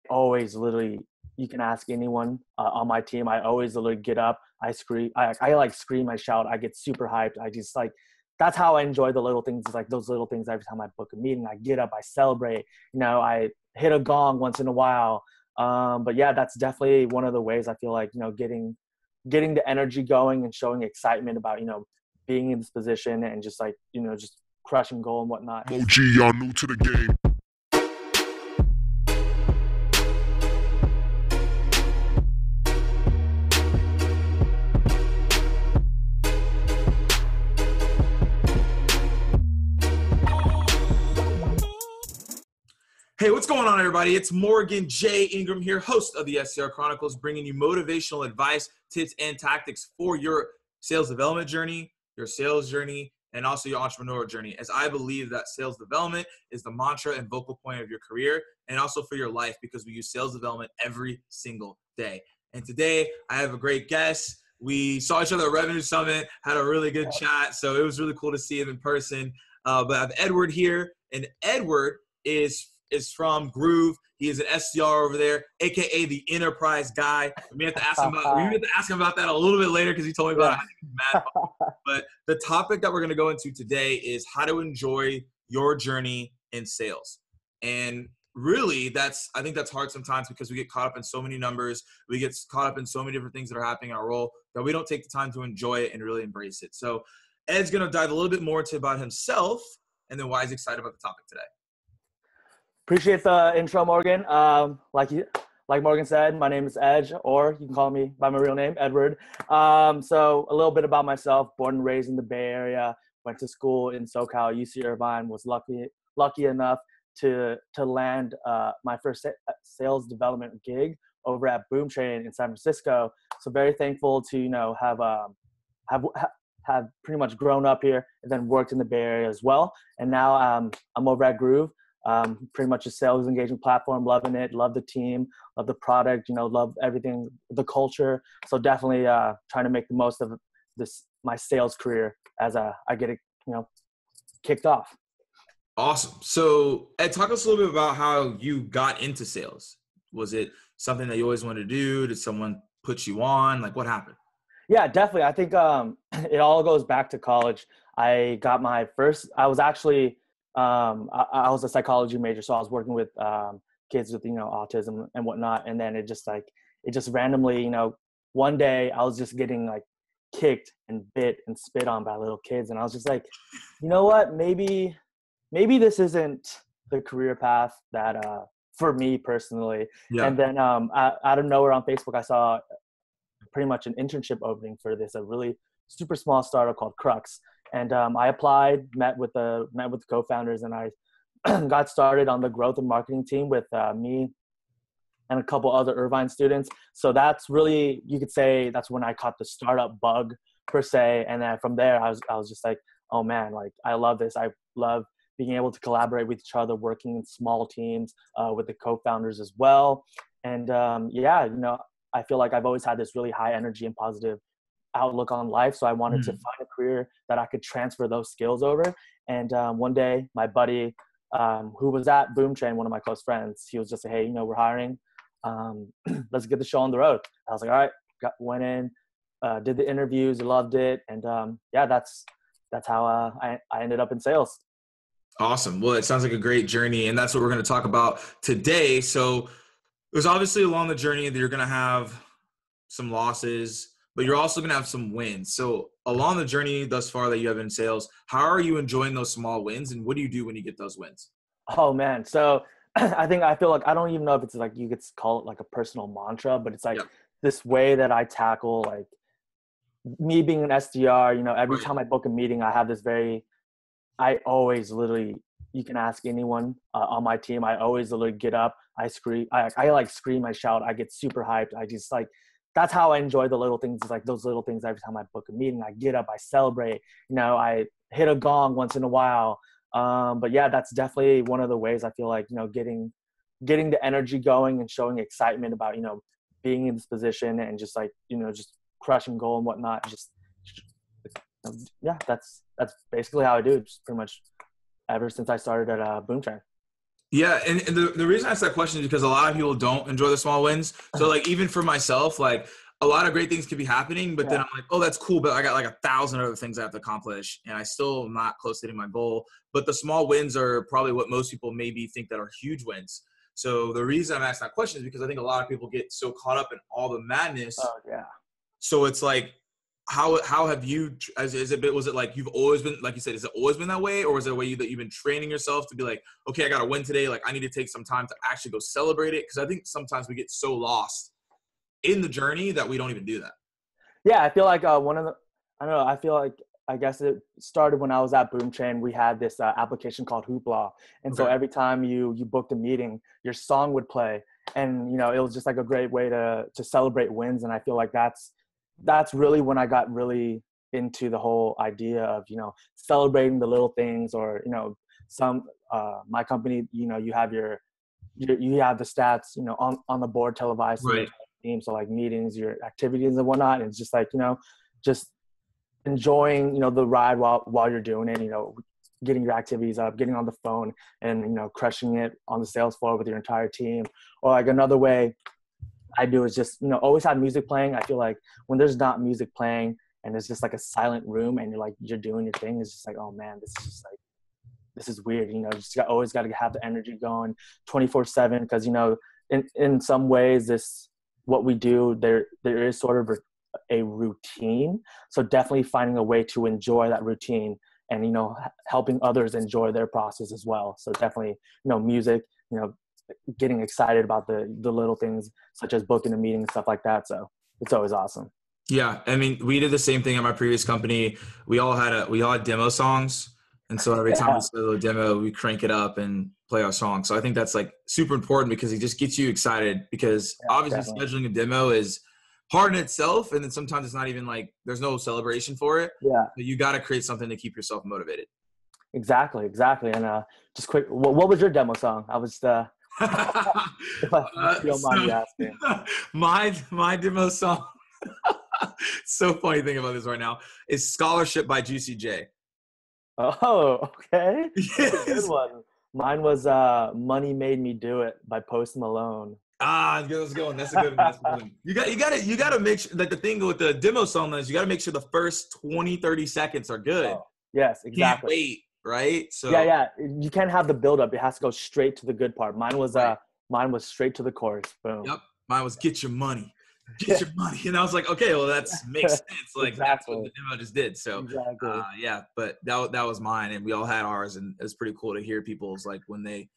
always literally, you can ask anyone on my team. I always literally get up, I scream, I like scream, I shout, I get super hyped. I just like, that's how I enjoy the little things. It's like those little things. Every time I book a meeting, I get up, I celebrate, I hit a gong once in a while. But yeah, that's definitely one of the ways I feel like, getting the energy going and showing excitement about, being in this position and just like, just crushing goal and whatnot. OG, y'all new to the game. Hey, what's going on, everybody? It's Morgan J. Ingram here, host of the SDR Chronicles, bringing you motivational advice, tips, and tactics for your sales development journey, your sales journey, and also your entrepreneurial journey, as I believe that sales development is the mantra and vocal point of your career and also for your life, because we use sales development every single day. And today, I have a great guest. We saw each other at Revenue Summit, had a really good chat, so it was really cool to see him in person. But I have Edward here, and Edward is from Groove. He is an SDR over there, aka the enterprise guy. We have to ask him about that a little bit later because he told me about it. But the topic that we're going to go into today is how to enjoy your journey in sales. And really, I think that's hard sometimes because we get caught up in so many numbers. We get caught up in so many different things that are happening in our role that we don't take the time to enjoy it and really embrace it. So Ed's going to dive a little bit more into about himself and then why he's excited about the topic today. Appreciate the intro, Morgan. Like Morgan said, my name is Edge, or you can call me by my real name, Edward. So a little bit about myself: born and raised in the Bay Area, went to school in SoCal, UC Irvine. Was lucky enough to land my first sales development gig over at Boom Train in San Francisco. So very thankful to have pretty much grown up here and then worked in the Bay Area as well. And now I'm over at Groove. Pretty much a sales engagement platform, loving it, love the team, love the product, love everything, the culture. So definitely trying to make the most of my sales career as I get it, kicked off. Awesome. So Ed, talk us a little bit about how you got into sales. Was it something that you always wanted to do? Did someone put you on? Like, what happened? Yeah, definitely. I think it all goes back to college. I was actually, I was a psychology major, so I was working with kids with autism and whatnot, and then it just randomly, one day I was just getting like kicked and bit and spit on by little kids, and I was just like, you know what, maybe this isn't the career path that for me personally. Yeah. And then out of nowhere on Facebook, I saw pretty much an internship opening for this, a really super small startup called Crux. And I applied, met with the co-founders, and I got started on the growth and marketing team with me and a couple other Irvine students. So that's really, you could say, that's when I caught the startup bug per se. And then from there, I was just like, oh man, like I love this. I love being able to collaborate with each other, working in small teams with the co-founders as well. And I feel like I've always had this really high energy and positive outlook on life. So I wanted to find a career that I could transfer those skills over. And one day my buddy, who was at Boom Train, one of my close friends, he was just like, hey, we're hiring. Let's get the show on the road. I was like, all right, went in, did the interviews, loved it. And that's how I ended up in sales. Awesome. Well, it sounds like a great journey, and that's what we're going to talk about today. So there's obviously along the journey that you're going to have some losses, but you're also going to have some wins. So along the journey thus far that you have in sales, how are you enjoying those small wins, and what do you do when you get those wins? Oh man. So I feel like, I don't even know if it's like, you could call it like a personal mantra, but it's like this way that I tackle, like me being an SDR, every time I book a meeting, I have this I always literally, you can ask anyone on my team. I always literally get up, I scream, I like scream, I shout, I get super hyped. I just like, that's how I enjoy the little things. It's like those little things. Every time I book a meeting, I get up, I celebrate, I hit a gong once in a while. But yeah, that's definitely one of the ways I feel like, getting the energy going and showing excitement about, being in this position and just like, just crushing goal and whatnot. That's basically how I do it, just pretty much ever since I started at Boom Train. Yeah, and the reason I asked that question is because a lot of people don't enjoy the small wins. So like even for myself, like a lot of great things could be happening, but then Yeah. I'm like, oh, that's cool, but I got like 1,000 other things I have to accomplish, and I still am not close to hitting my goal. But the small wins are probably what most people maybe think that are huge wins. So the reason I'm asking that question is because I think a lot of people get so caught up in all the madness. Oh yeah. So it's like, how have you, was it like you've always been, like you said, has it always been that way? Or is it a way that you've been training yourself to be like, okay, I got to win today. Like I need to take some time to actually go celebrate it. Cause I think sometimes we get so lost in the journey that we don't even do that. Yeah, I feel like one of the, I don't know, I feel like, I guess it started when I was at Boom Chain. We had this application called Hoopla. And so Okay. every time you booked a meeting, your song would play. And, you know, it was just like a great way to celebrate wins. And I feel like that's really when I got really into the whole idea of, you know, celebrating the little things, or, you know, my company, you know, you have you have the stats, you know, on the board televised to the Right. team. So like meetings, your activities and whatnot. And it's just like, you know, just enjoying, you know, the ride while you're doing it, you know, getting your activities up, getting on the phone and, you know, crushing it on the sales floor with your entire team. Or like another way I do is just, you know, always have music playing. I feel like when there's not music playing and it's just like a silent room and you're doing your thing, it's just like, oh man, this is just like, this is weird. You know, always got to have the energy going 24/7. Cause you know, in some ways what we do, there is sort of a routine. So definitely finding a way to enjoy that routine and, you know, helping others enjoy their process as well. So definitely, you know, music, you know, getting excited about the little things such as booking a meeting and stuff like that. So it's always awesome. Yeah. I mean, we did the same thing at my previous company. We all had demo songs. And so every time we Yeah, schedule a demo, we crank it up and play our song. So I think that's like super important because it just gets you excited, because yeah, obviously definitely. scheduling a demo is hard in itself. And then sometimes it's not even like, there's no celebration for it. Yeah, But you got to create something to keep yourself motivated. exactly. And just quick, what was your demo song? I was if you don't mind So me asking. my demo song, so funny thing about this right now, is Scholarship by Juicy J. Oh, okay. That's a good Yes. one. Mine was Money Made Me Do It by Post Malone. Ah, that's a good one. That's a good one. That's a good one. You gotta make sure that the thing with the demo song is you gotta make sure the first 20, 30 seconds are good. Oh, yes, Can't exactly. wait, right? Yeah, So, yeah. You can't have the build up. It has to go straight to the good part. right. Mine was straight to the chorus. Boom. Yep. Mine was Get Your Money. Get your money. And I was like, okay, well, that's makes sense. Like that's what Exactly. the demo just did. So Exactly. yeah, but that was mine, and we all had ours, and it was pretty cool to hear people's, like, when they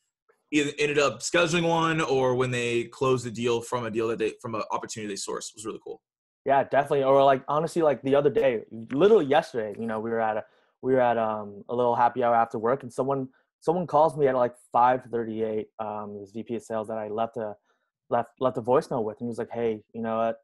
either ended up scheduling one or when they closed the deal from a deal that they from an opportunity they sourced. It was really cool. Yeah, definitely. Or like honestly, like the other day, literally yesterday, you know, we were at a little happy hour after work, and someone calls me at like 5:38. This VP of sales that I left a voicemail with, and he was like, "Hey, you know what?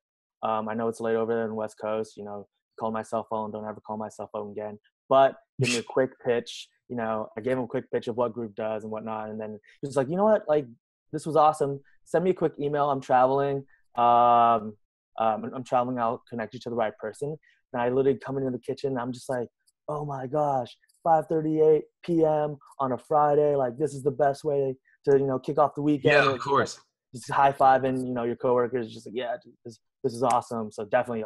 I know it's late over there in the West Coast. You know, call my cell phone. Don't ever call my cell phone again. But give me a quick pitch. You know, I gave him a quick pitch of what group does and whatnot, and then he was like, you know what? Like, this was awesome. Send me a quick email. I'm traveling. I'm traveling. I'll connect you to the right person. And I literally come into the kitchen. And I'm just like, oh my gosh, 5:38 p.m. on a Friday. Like, this is the best way to, you know, kick off the weekend. Yeah, And of course. just high fiving, you know, your coworkers, just like, yeah, dude, this is awesome. So definitely,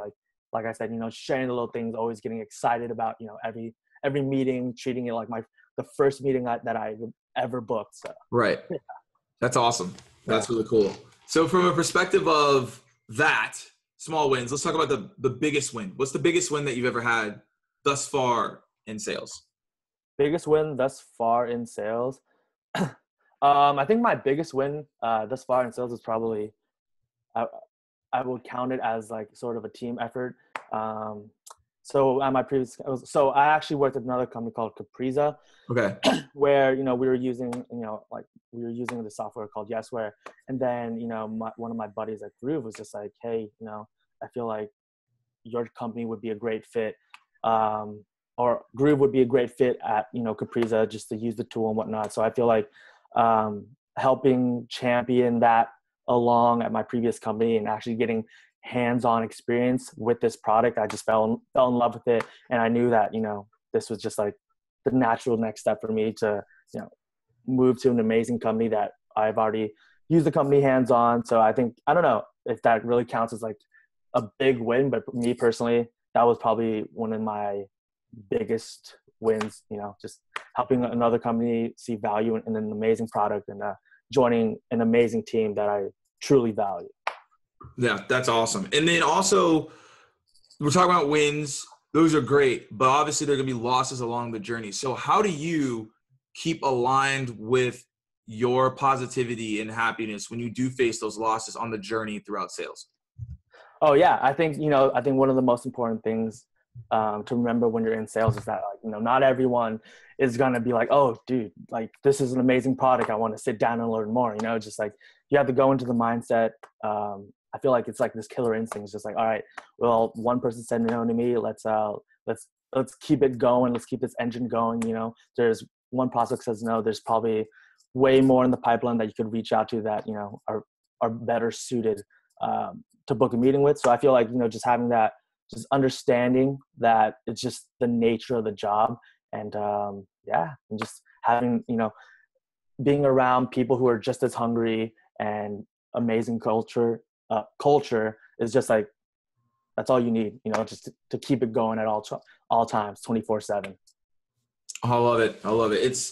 like I said, you know, sharing the little things, always getting excited about, you know, every meeting, treating it like the first meeting that I ever booked. So Right. That's awesome. yeah, That's really cool. So from a perspective of that, small wins, let's talk about the biggest win. What's the biggest win that you've ever had thus far in sales? biggest win thus far in sales. I think my biggest win thus far in sales is probably I, I would count it as like sort of a team effort. Um, so at my previous, so I actually worked at another company called Capriza, Okay. where, you know, we were using the software called Yesware. And then, you know, one of my buddies at Groove was just like, hey, you know, I feel like your company would be a great fit, or Groove would be a great fit at, you know, Capriza, just to use the tool and whatnot. So I feel like helping champion that along at my previous company and actually getting hands-on experience with this product, I just fell in love with it. And I knew that, you know, this was just like the natural next step for me to, you know, moved to an amazing company that I've already used the company hands-on. So I think, I don't know if that really counts as like a big win, but for me personally, that was probably one of my biggest wins, just helping another company see value in an amazing product and joining an amazing team that I truly value. Yeah, that's awesome. And then also, we're talking about wins. Those are great, but obviously there are going to be losses along the journey. So how do you keep aligned with your positivity and happiness when you do face those losses on the journey throughout sales? Oh yeah. I think one of the most important things to remember when you're in sales is that, not everyone is going to be like, oh dude, like this is an amazing product, I want to sit down and learn more. Just like you have to go into the mindset. I feel like it's like this killer instinct. It's just like, all right, well, one person said no to me. Let's keep it going. Let's keep this engine going. There's one prospect says no. There's probably way more in the pipeline that you could reach out to that, are better suited to book a meeting with. So I feel like, just having that, just understanding that it's just the nature of the job. And and just having, being around people who are just as hungry and amazing culture is just like, that's all you need, just to keep it going at all times, 24/7. I love it.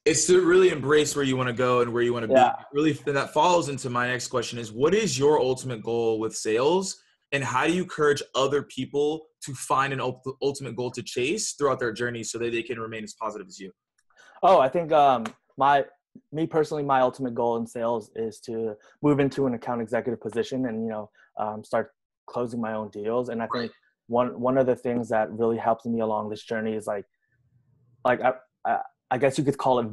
It's to really embrace where you want to go and where you want to Yeah. be. Really, that follows into my next question is, what is your ultimate goal with sales, and how do you encourage other people to find an ultimate goal to chase throughout their journey so that they can remain as positive as you? Oh, I think me personally, my ultimate goal in sales is to move into an account executive position and, start closing my own deals. And I think one of the things that really helps me along this journey is like I guess you could call it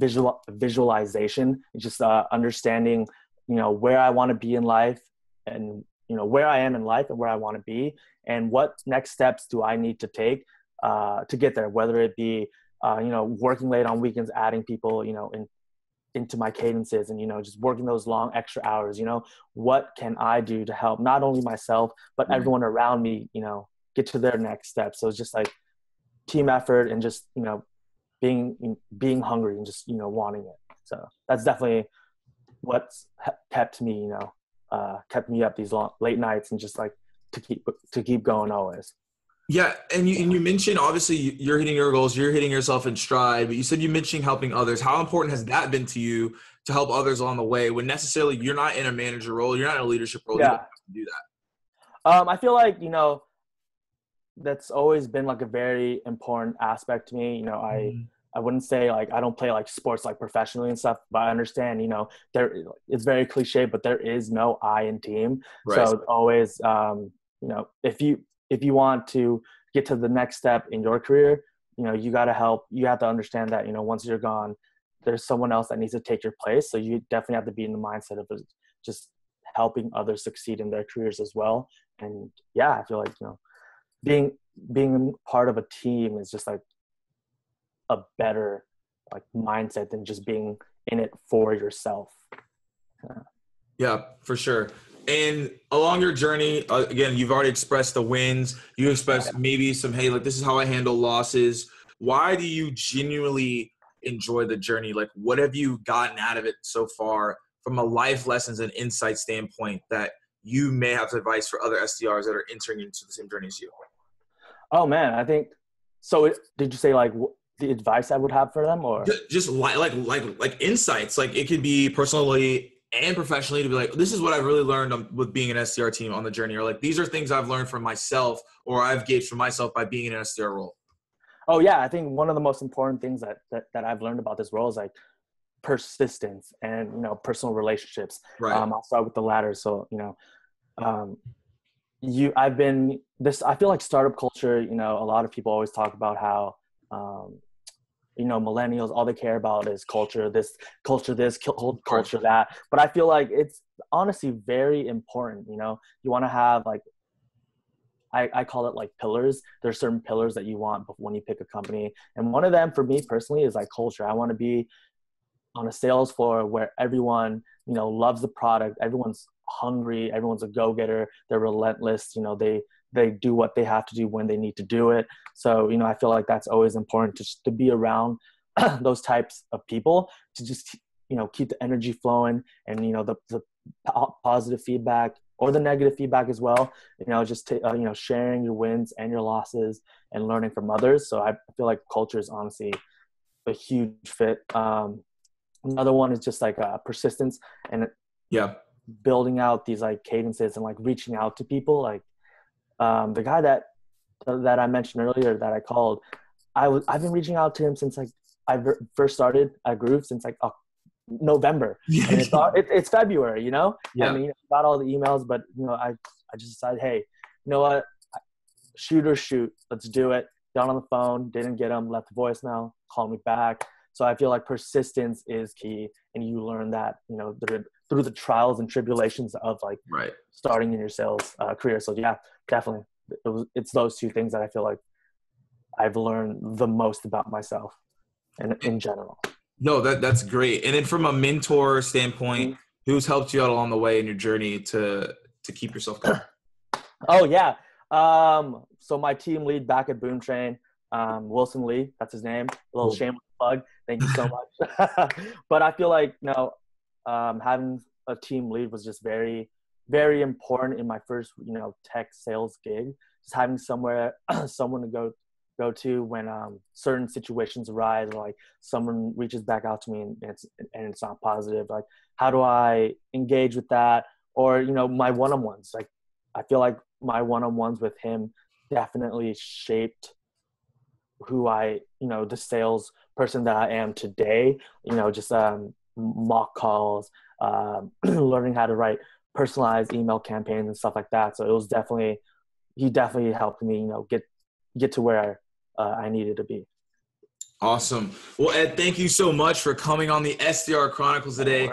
visualization. It's just understanding, where I want to be in life and, where I am in life and where I want to be and what next steps do I need to take to get there, whether it be, working late on weekends, adding people, into my cadences and, just working those long extra hours. What can I do to help not only myself, but everyone around me, get to their next step. So it's just like team effort and just, being hungry and just, wanting it. So that's definitely what's kept me, kept me up these late nights and just like to keep going always. Yeah. And you mentioned, obviously you're hitting your goals, you're hitting yourself in stride, but you mentioned helping others. How important has that been to you to help others along the way when necessarily you're not in a manager role, you're not in a leadership role, you don't have to do that? I feel like, that's always been like a very important aspect to me. I wouldn't say like I don't play like sports like professionally and stuff, but I understand, it's very cliche, but there is no I in team. Right. So always, if you want to get to the next step in your career, you got to help. You have to understand that, once you're gone, there's someone else that needs to take your place. So you definitely have to be in the mindset of just helping others succeed in their careers as well. And yeah, I feel like, being part of a team is just like a better like mindset than just being in it for yourself. Yeah, for sure. And along your journey, again, you've already expressed the wins. You expressed maybe some, hey, like this is how I handle losses. Why do you genuinely enjoy the journey? Like, what have you gotten out of it so far from a life lessons and insight standpoint that you may have advice for other SDRs that are entering into the same journey as you? Oh man, I think so. Did you say like the advice I would have for them, or just like insights? Like it could be personally and professionally to be like, this is what I've really learned with being an SDR team on the journey, or like these are things I've learned from myself or I've gauged from myself by being in an SDR role. Oh yeah, I think one of the most important things that I've learned about this role is like persistence and personal relationships. Right. I'll start with the latter. So I feel like startup culture, a lot of people always talk about how, millennials, all they care about is culture this, culture that. But I feel like it's honestly very important. You want to have like, I call it like pillars. There's certain pillars that you want when you pick a company. And one of them for me personally is like culture. I want to be on a sales floor where everyone, loves the product. Everyone's hungry. Everyone's a go-getter. They're relentless. They do what they have to do when they need to do it. So, I feel like that's always important to be around those types of people to just, keep the energy flowing, and, the positive feedback or the negative feedback as well, just sharing your wins and your losses and learning from others. So I feel like culture is honestly a huge fit. Another one is just like persistence and building out these like cadences and like reaching out to people. Like the guy that I mentioned earlier that I called, I've been reaching out to him since like I first started at Groove, since like November, and it's February, I mean, got all the emails, but I just decided, hey, you know what, shoot or shoot, let's do it. Got on the phone, didn't get him, left a voicemail, call me back. So I feel like persistence is key, and you learn that through the trials and tribulations of like starting in your sales career. So yeah, definitely it's those two things that I feel like I've learned the most about myself and in general. No, that's great. And then from a mentor standpoint, who's helped you out along the way in your journey to keep yourself going? Oh yeah. So my team lead back at Boom Train, Wilson Lee, that's his name. A little shameless plug. Thank you so much. But I feel like, having a team lead was just very, very important in my first, tech sales gig. Just having someone to go to when certain situations arise, or like someone reaches back out to me and it's not positive. Like, how do I engage with that? Or, my one-on-ones. Like, I feel like my one-on-ones with him definitely shaped who the sales person that I am today. Just mock calls, learning how to write personalized email campaigns and stuff like that. So it was he definitely helped me, get to where I needed to be. Awesome. Well, Ed, thank you so much for coming on the SDR Chronicles today.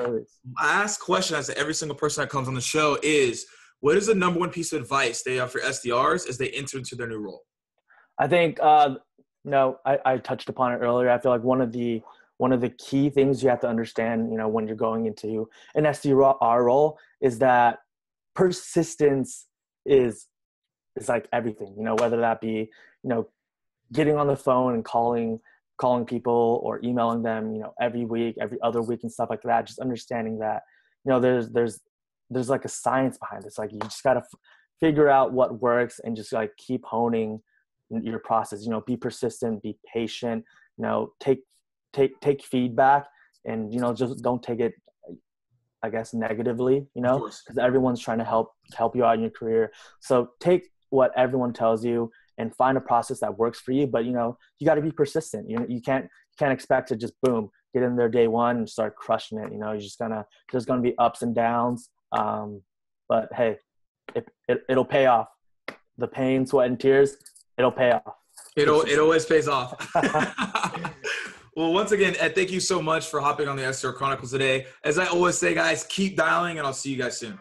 Last question I ask every single person that comes on the show is, what is the number one piece of advice they have for SDRs as they enter into their new role? I think, I touched upon it earlier. I feel like one of the key things you have to understand, when you're going into an SDR role, is that persistence is like everything, whether that be, getting on the phone and calling people or emailing them, every week, every other week and stuff like that. Just understanding that, there's like a science behind this. Like, you just got to figure out what works and just like keep honing your process, be persistent, be patient, take feedback, and, just don't take it, I guess, negatively, because everyone's trying to help you out in your career. So take what everyone tells you and find a process that works for you. But, you got to be persistent. You can't expect to just boom, get in there day one and start crushing it. There's going to be ups and downs. But hey, it'll pay off. The pain, sweat, and tears, it'll pay off. It always pays off. Well, once again, Ed, thank you so much for hopping on the SDR Chronicles today. As I always say, guys, keep dialing, and I'll see you guys soon.